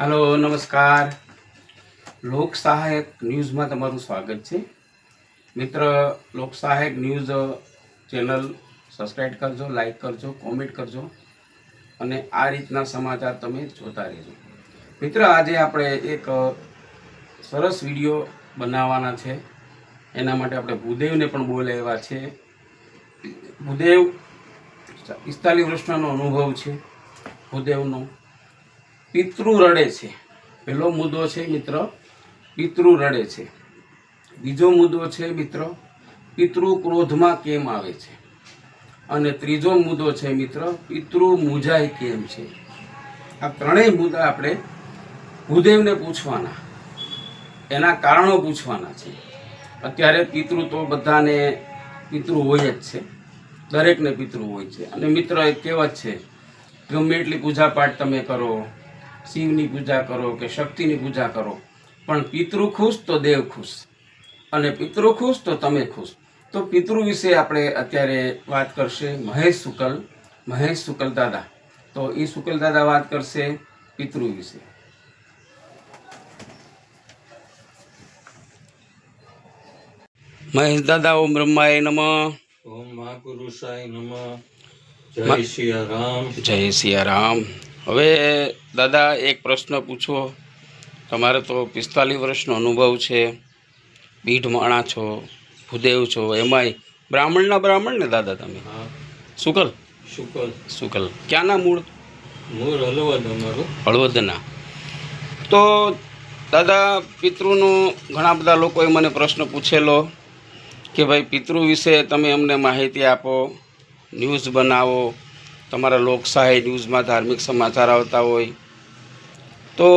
Hello नमस्कार। लोक सहायक न्यूज़ में तमाરું स्वागत છે। मित्र, लोक सहायक न्यूज़ चेनल सब्सक्राइब करजो, लाइक करजो, कॉमेंट करजो અને આ રીતના સમાચાર તમે જોતા રહેજો। મિત્ર, આજે આપણે એક સરસ વિડીયો બનાવવાના છે। એના માટે આપણે ભૂદેવને પણ બોલાવ્યા છે। ભૂદેવ 45 વર્ષનો અનુભવ છે ભૂદેવનો। પિતૃ રડે છે, પહેલો મુદ્દો છે મિત્ર, પિતૃ રડે છે। બીજો મુદ્દો છે મિત્ર, પિતૃ ક્રોધમાં કેમ આવે છે। અને ત્રીજો મુદ્દો છે મિત્ર, પિતૃ મૂંઝાય કેમ છે। આ ત્રણેય મુદ્દા આપણે ભૂદેવને પૂછવાના, એના કારણો પૂછવાના છે। અત્યારે પિતૃ તો બધાને પિતૃ હોય જ છે, દરેકને પિતૃ હોય છે। અને મિત્ર, એક કહેવત છે, ગમે એટલી પૂજા પાઠ તમે કરો, શિવની પૂજા કરો કે શક્તિની પૂજા કરો, પણ પિતૃ ખુશ તો દેવ ખુશ, અને પિતૃ ખુશ તો તમે ખુશ। તો પિતૃ વિશે આપણે અત્યારે વાત કરશે મહેશ શુકલ દાદા। તો એ શુકલ દાદા વાત કરશે પિતૃ વિશે। મહેશ દાદા, ઓમ બ્રહ્માય નમઃ। ઓમ મહાપુરુષાય નમઃ। જય સિયારામ। જય સિયારામ। હવે દાદા, એક પ્રશ્ન પૂછો। તમારે તો 45 વર્ષનો અનુભવ છે, બીઢ માણા છો, ભૂદેવ છો, એમાંય બ્રાહ્મણ ને દાદા તમે? હા, શુકલ શુકલ। ક્યાંના મૂળ? મૂળ હળવદ અમારું। હળવદના। તો દાદા, પિતૃનું ઘણા બધા લોકોએ મને પ્રશ્ન પૂછેલો કે ભાઈ, પિતૃ વિશે તમે અમને માહિતી આપો, ન્યૂઝ બનાવો, તમારા લોકશાહી ન્યૂઝમાં ધાર્મિક સમાચાર આવતા હોય। તો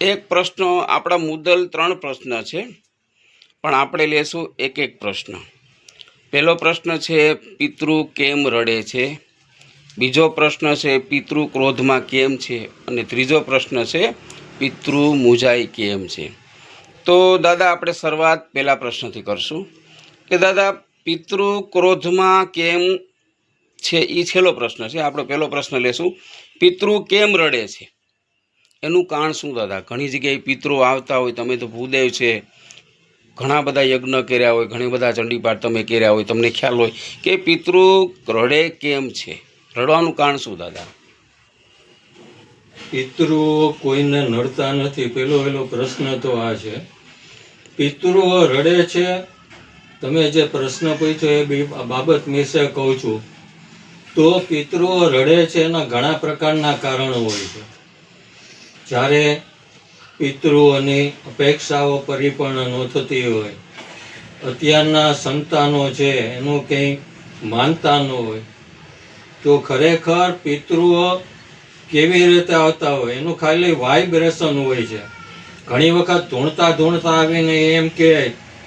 એક પ્રશ્ન, આપણા મુદ્દલ 3 પ્રશ્ન છે, પણ આપણે લેશું એક એક પ્રશ્ન। પહેલો પ્રશ્ન છે, પિતૃ કેમ રડે છે। બીજો પ્રશ્ન છે, પિતૃ ક્રોધમાં કેમ છે। અને ત્રીજો પ્રશ્ન છે, પિતૃ મૂંઝાય કેમ છે। તો દાદા, આપણે શરૂઆત પહેલા પ્રશ્નથી કરશું કે દાદા, પિતૃ ક્રોધમાં કેમ છે એ છેલ્લો પ્રશ્ન છે। આપણો પહેલો પ્રશ્ન લેશું, પિતૃ કેમ રડે છે, એનું કારણ શું દાદા? ઘણી જગ્યાએ પિતૃ આવતા હોય, તમે તો ભૂદેવ છે, ઘણા બધા યજ્ઞ કર્યા હોય, ઘણી બધા ચંડીપાઠ તમે કર્યા હોય, તમને ખ્યાલ હોય કે પિતૃ રડે કેમ છે, રડવાનું કારણ શું દાદા? પિતૃઓ કોઈને નડતા નથી, પહેલો પ્રશ્ન તો આ છે। પિતૃઓ રડે છે, તમે જે પ્રશ્ન પૂછ્યો એ બાબત વિશે કહું છું। તો પિતૃઓ રડે છે એના ઘણા પ્રકારના કારણો હોય છે। જ્યારે પિતૃઓની અપેક્ષાઓ પરિપૂર્ણ ન થતી હોય, અત્યારના સંતાનો છે એનું કંઈ માનતા ન હોય, તો ખરેખર પિતૃઓ કેવી રીતે આવતા હોય એનું ખાલી વાઇબ્રેશન હોય છે। ઘણી વખત ધૂણતા આવીને એમ કે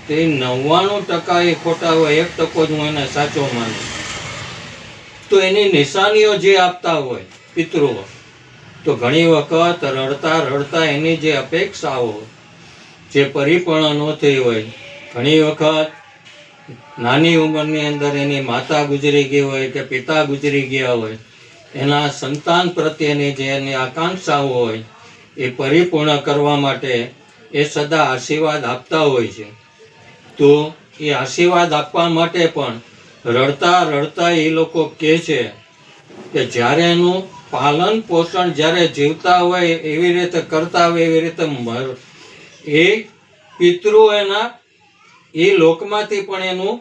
તે 99% એ ખોટા હોય, 1% જ હું એને સાચો માનું। તો એની નિશાનીઓ જે આપતા હોય પિતૃઓ, તો ઘણી વખત રડતા એની જે અપેક્ષાઓ જે પરિપૂર્ણ ન થઈ હોય, ઘણી વખત નાની ઉંમરની અંદર એની માતા ગુજરી ગઈ હોય કે પિતા ગુજરી ગયા હોય, એના સંતાન પ્રત્યેની જે એની આકાંક્ષાઓ હોય એ પરિપૂર્ણ કરવા માટે એ સદા આશીર્વાદ આપતા હોય છે। તો એ આશીર્વાદ આપવા માટે પણ રડતા એ લોકો કહે છે કે જ્યારે એનું પાલન પોષણ જ્યારે જીવતા હોય એવી રીતે કરતા હોય, એવી રીતે એ પિતૃ એના એ લોકમાંથી પણ એનું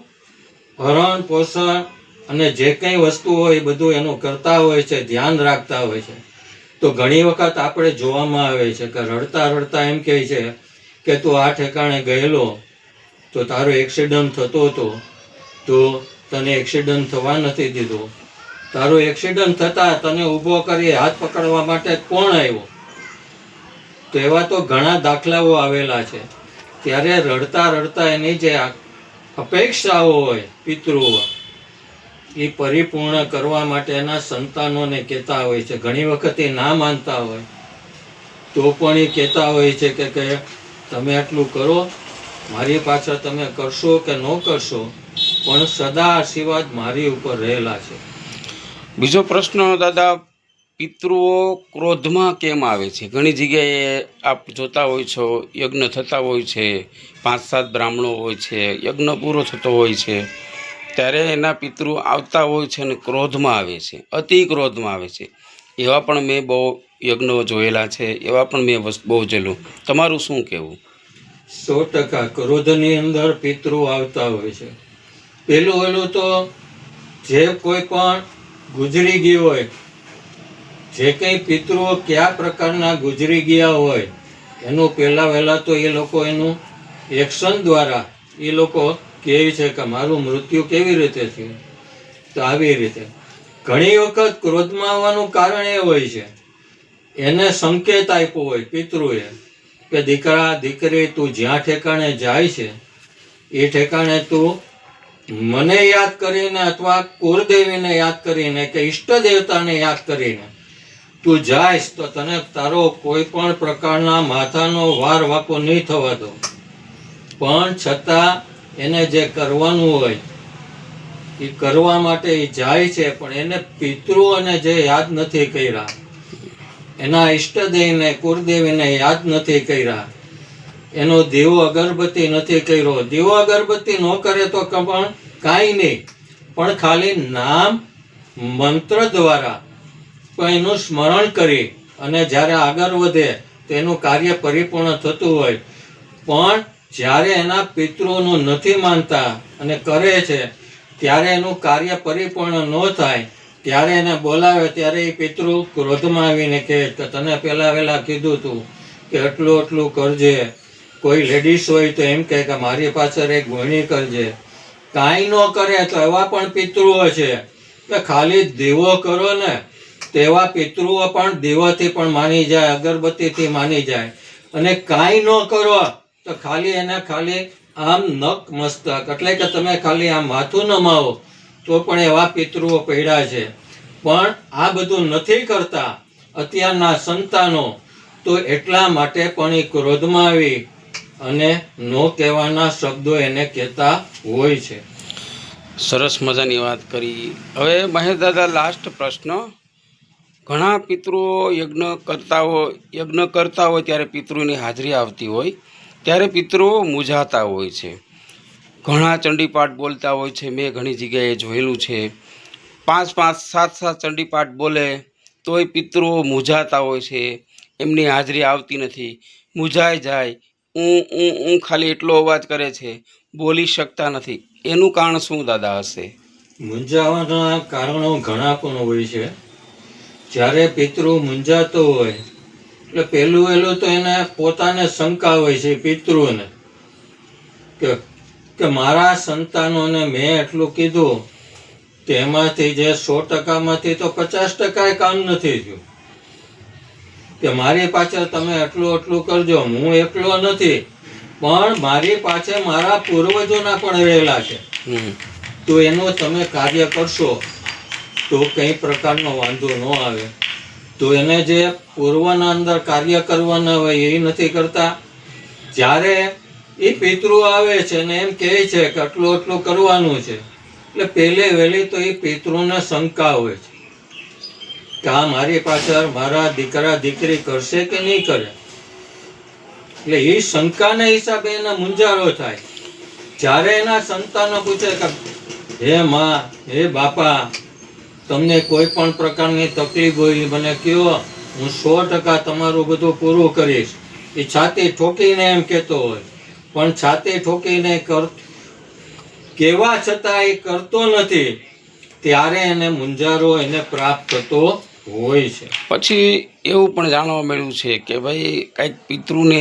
ભરણ પોષણ અને જે કંઈ વસ્તુ હોય બધું એનું કરતા હોય છે, ધ્યાન રાખતા હોય છે। તો ઘણી વખત આપણે જોવામાં આવે છે કે રડતા એમ કહે છે કે તું આ ઠેકાણે ગયેલો તો તારો એક્સિડન્ટ થતો હતો, તો તને એક્સિડન્ટ થવા નથી દીધો, તારો એક્સિડન્ટ થતા તને ઊભો કરી હાથ પકડવા માટે કોણ આવ્યો? તો એવા તો ઘણા દાખલાઓ આવેલા છે। ત્યારે રડતા એની જે અપેક્ષાઓ હોય પિતૃઓ, એ પરિપૂર્ણ કરવા માટે એના સંતાનોને કહેતા હોય છે। ઘણી વખત એ ના માનતા હોય તો પણ એ કહેતા હોય છે કે તમે આટલું કરો, મારી પાછળ તમે કરશો કે ન કરશો, પણ સદા આશીર્વાદ મારી ઉપર રહેલા છે। બીજો પ્રશ્ન દાદા, પિતૃઓ ક્રોધમાં કેમ આવે છે? ઘણી જગ્યાએ આપ જોતા હોય છો, યજ્ઞ થતા હોય છે, 5-7 બ્રાહ્મણો હોય છે, યજ્ઞ પૂરો થતો હોય છે, ત્યારે એના પિતૃ આવતા હોય છે અને ક્રોધમાં આવે છે, અતિ ક્રોધમાં આવે છે. એવા પણ મેં બહુ યજ્ઞો જોયેલા છે, એવા પણ મેં બહુ જોયેલું. તમારું શું કહેવું? 100% ક્રોધની અંદર પિતૃ આવતા હોય છે. પેલું તો જે કોઈ પણ ગુજરી ગયું હોય, જે કંઈ પિતૃઓ કયા પ્રકારના ગુજરી ગયા હોય, એનું વહેલા તો એ લોકો એનું એક્શન દ્વારા એ લોકો કહે છે કે મારું મૃત્યુ કેવી રીતે થયું. તો આવી રીતે ઘણી વખત ક્રોધમાં આવવાનું કારણ એ હોય છે, એને સંકેત આપ્યો હોય પિતૃએ કે દીકરા દીકરી તું જ્યાં ઠેકાણે જાય છે એ ઠેકાણે તું મને યાદ કરીને અથવા કુળદેવીને યાદ કરીને કે ઈષ્ટ દેવતાને યાદ કરીને તું જાઈશ તો તને તારો કોઈ પણ પ્રકારના માથાનો વાર વાંકો નહીં થવા દો. પણ છતાં એને જે કરવાનું હોય એ કરવા માટે એ જાય છે, પણ એને પિતૃઓને જે યાદ નથી કર્યા, એના ઈષ્ટદેવને કુળદેવીને યાદ નથી કર્યા, એનો દીવો અગરબત્તી નથી કર્યો. દીવો અગરબત્તી ન કરે તો પણ કાંઈ નહીં, પણ ખાલી નામ મંત્ર દ્વારા પણ એનું સ્મરણ કરી અને જ્યારે આગળ વધે તો એનું કાર્ય પરિપૂર્ણ થતું હોય. પણ જ્યારે એના પિતૃઓનું નથી માનતા અને કરે છે ત્યારે એનું કાર્ય પરિપૂર્ણ ન થાય, ત્યારે એને બોલાવે ત્યારે એ પિતૃ ક્રોધમાં આવીને કહે કે તને વહેલા કીધું તું કે એટલું કરજે. કોઈ લેડીઝ હોય તો એમ કહે કે મારી પાછળ એક ગોણી કરજે. કાંઈ ન કરે તો એવા પણ પિતૃઓ છે કે ખાલી દીવો કરો ને તેવા પિતૃઓ પણ દીવાથી પણ માની જાય, અગરબત્તીથી માની જાય. અને કાંઈ ન કરો તો ખાલી આમ નક મસ્તક એટલે કે તમે ખાલી આમ માથું નમાવો તો પણ એવા પિતૃઓ પડ્યા છે. પણ આ બધું નથી કરતા અત્યારના સંતાનો, તો એટલા માટે પણ એ ક્રોધમાં આવી અને નો કહેવાના શબ્દો એને કહેતા હોય છે. સરસ મજાની વાત કરી. હવે મહેશ દાદા, લાસ્ટ પ્રશ્ન. ઘણા પિતૃઓ યજ્ઞ કરતા હોય ત્યારે પિતૃની હાજરી આવતી હોય ત્યારે પિતૃઓ મૂંઝાતા હોય છે. ઘણા ચંડીપાઠ બોલતા હોય છે, મેં ઘણી જગ્યાએ જોયેલું છે. 5-5, 7-7 ચંડીપાઠ બોલે તોય પિતૃઓ મૂંઝાતા હોય છે, એમની હાજરી આવતી નથી, મૂંઝાઈ જાય. હું ખાલી એટલો અવાજ કરે છે, બોલી શકતા નથી. એનું કારણ શું દાદા હશે? મૂંઝાવાના કારણો ઘણા પણ હોય છે. જ્યારે પિતૃ મૂંઝાતો હોય એટલે પહેલું તો એને પોતાને શંકા હોય છે પિતૃને કે મારા સંતાનોને મેં એટલું કીધું તેમાંથી જે 100%માંથી તો 50% કામ નથી થયું. કે મારી પાછળ તમે એટલું કરજો, હું એકલો નથી પણ મારી પાછળ મારા પૂર્વજોના પણ રહેલા છે, તો એનું તમે કાર્ય કરશો તો કઈ પ્રકારનો વાંધો ન આવે. તો એને જે પૂર્વના અંદર કાર્ય કરવાના હોય એ નથી કરતા. જ્યારે એ પિતૃ આવે છે ને એમ કહે છે કે એટલું કરવાનું છે, એટલે વહેલી તો એ પિતૃને શંકા હોય છે કે આ મારી પાછળ મારા દીકરા દીકરી કરશે કે નહીં કરે. એટલે એ શંકાના હિસાબે એના મૂંઝારો થાય. જ્યારે એના સંતાનો પૂછે કે હે માં, હે બાપા, તમને કોઈ પણ પ્રકારની તકલીફ હોય મને કહો, હું 100% તમારું બધું પૂરું કરીશ. એ છાતી ઠોકીને એમ કહેતો હોય, પણ છાતી ઠોકીને કેવા છતાં એ કરતો નથી, ત્યારે એને મૂંઝારો એને પ્રાપ્ત થતો હોય છે. પછી એવું પણ જાણવા મળ્યું છે કે ભાઈ કંઈક પિતૃને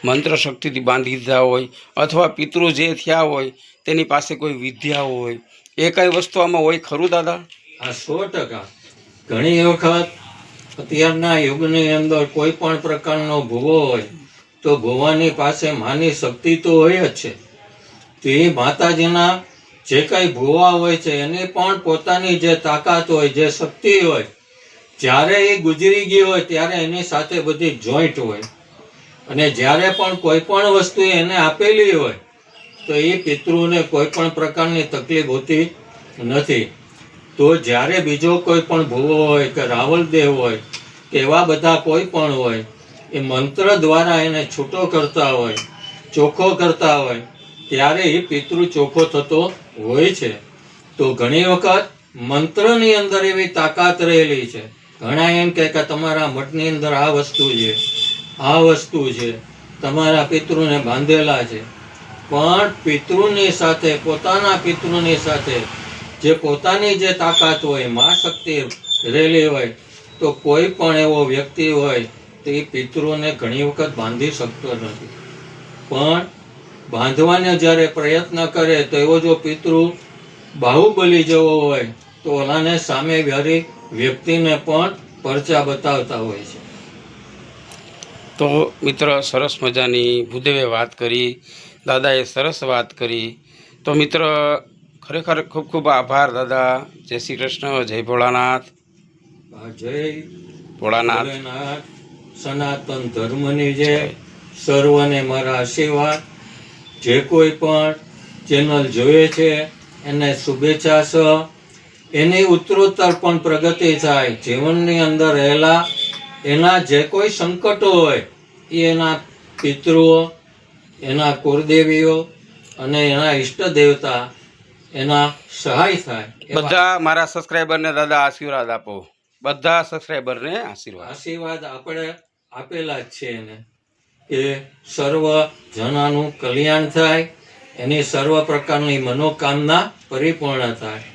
મંત્ર શક્તિથી બાંધી દીધા હોય અથવા પિતૃ જે થયા હોય તેની પાસે કોઈ વિદ્યા હોય, એ કઈ વસ્તુ આમાં હોય ખરું દાદા? આ 100%. ઘણી વખત અત્યારના યુગની અંદર કોઈ પણ પ્રકારનો ભૂવો હોય તો ભૂવાની પાસે માની શક્તિ તો હોય જ છે. તો એ માતાજીના જે કઈ ભૂવા હોય છે એની પણ પોતાની જે તાકાત હોય, જે શક્તિ હોય, જ્યારે એ ગુજરી ગઈ હોય ત્યારે એની સાથે બધી જોઈન્ટ હોય. અને જ્યારે પણ કોઈ પણ વસ્તુ એને આપેલી હોય તો એ પિતૃને કોઈ પણ પ્રકારની તકલીફ હોતી નથી. તો જ્યારે બીજો કોઈ પણ ભૂવો હોય કે રાવલદેવ હોય કે એવા બધા કોઈ પણ હોય એ મંત્ર દ્વારા એને છૂટો કરતા હોય, ચોખ્ખો કરતા હોય, ત્યારે એ પિતૃ ચોખ્ખો થતો હોય છે. તો ઘણી વખત મંત્રની અંદર એવી તાકાત રહેલી છે. ઘણા એમ કહે કે તમારા મઠની અંદર આ વસ્તુ છે, આ વસ્તુ છે, તમારા પિતૃને બાંધેલા છે. પણ પિતૃની સાથે, પોતાના પિતૃની સાથે જે પોતાની જે તાકાત હોય, મા શક્તિ રહેલી હોય, તો કોઈ પણ એવો વ્યક્તિ હોય તો એ પિતૃને ઘણી વખત બાંધી શકતો નથી. પણ બાંધવાનો જ્યારે પ્રયત્ન કરે તો એવો જો પિતૃ બાહુબલી જેવો હોય તો ઓલાને સામે વાળી વ્યક્તિને પણ પરચા બતાવતા હોય છે. તો મિત્ર, સરસ મજાની ભૂદેવે વાત કરી, દાદાએ સરસ વાત કરી. તો મિત્ર, ખરેખર ખૂબ ખૂબ આભાર દાદા. જય શ્રી કૃષ્ણ, જય ભોળાનાથ. જય ભોળાનાથ. ભોલેનાથ. સનાતન ધર્મની જય. સર્વને મારા આશીર્વાદ. જે કોઈ પણ ચેનલ જોવે છે એને શુભેચ્છા છે. એની ઉત્તરોત્તર પણ પ્રગતિ થાય. જીવનની અંદર રહેલા એના જે કોઈ સંકટો હોય એ એના પિતૃઓ, એના કુળદેવીઓ અને એના ઈષ્ટ દેવતા એના સહાય થાય. બધા મારા સબસ્ક્રાઈબરને દાદા આશીર્વાદ આપો. બધા સબસ્ક્રાઈબરને આશીર્વાદ આપણે આપેલા જ છે એને, કે સર્વ જનાનું કલ્યાણ થાય, એની સર્વ પ્રકારની મનોકામના પરિપૂર્ણ થાય.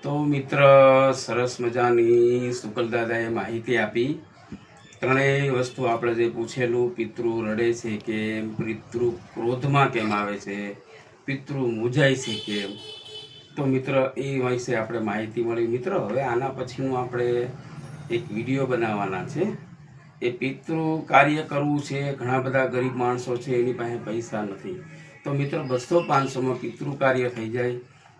તો મિત્ર, સરસ મજાની શુકલ દાદાએ માહિતી આપી. ત્રણેય વસ્તુ આપણે જે પૂછેલું, પિતૃ રડે છે કેમ, પિતૃ ક્રોધમાં કેમ આવે છે, પિતૃ મૂંઝાય છે કેમ. તો મિત્ર, એ વિશે આપણે માહિતી મળી. મિત્ર, હવે આના પછીનું આપણે એક વિડીયો બનાવવાના છે. એ પિતૃ કાર્ય કરવું છે. ઘણા બધા ગરીબ માણસો છે એની પાસે પૈસા નથી. તો મિત્ર, 200-500માં પિતૃ કાર્ય થઈ જાય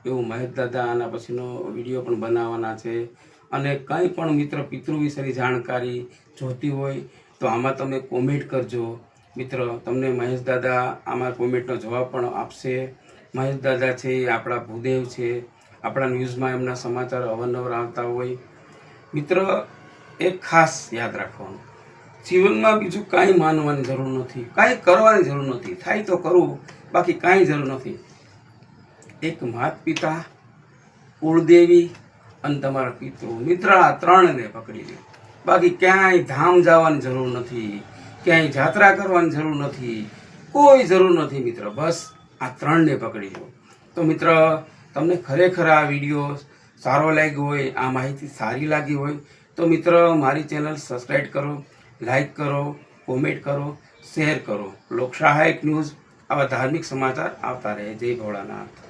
એવું મહેશ દાદા આના પછીનો વિડીયો પણ બનાવવાના છે. અને કંઈ પણ મિત્ર પિતૃ વિશેની જાણકારી જોતી હોય તો આમાં તમે કોમેન્ટ કરજો. મિત્ર, તમને મહેશ દાદા આમાં કોમેન્ટનો જવાબ પણ આપશે. મહેશ દાદા છે એ આપણા ભૂદેવ છે. આપણા ન્યૂઝમાં એમના સમાચાર અવારનવાર આવતા હોય. મિત્ર, એક ખાસ યાદ રાખવાનું, જીવનમાં બીજું કાંઈ માનવાની જરૂર નથી, કાંઈ કરવાની જરૂર નથી. થાય તો કરવું, બાકી કાંઈ જરૂર નથી. એક માતા પિતા, કુળદેવી અને તમારા પિતૃ, મિત્ર, આ ત્રણને પકડી લે. બાકી ક્યાંય ધામ જવાની જરૂર નથી, ક્યાંય જાત્રા કરવાની જરૂર નથી, કોઈ જરૂર નથી મિત્ર. બસ આ ત્રણને પકડી લો. તો મિત્ર, તમને ખરેખર આ વિડીયો સારો લાગ્યો હોય, આ માહિતી સારી લાગી હોય તો મિત્ર, મારી ચેનલ સબસ્ક્રાઈબ કરો, લાઈક કરો, કોમેન્ટ કરો, શેર કરો. લોકસહાયક ન્યૂઝ આવા ધાર્મિક સમાચાર આવતા રહે. જય ભોળાનાથ.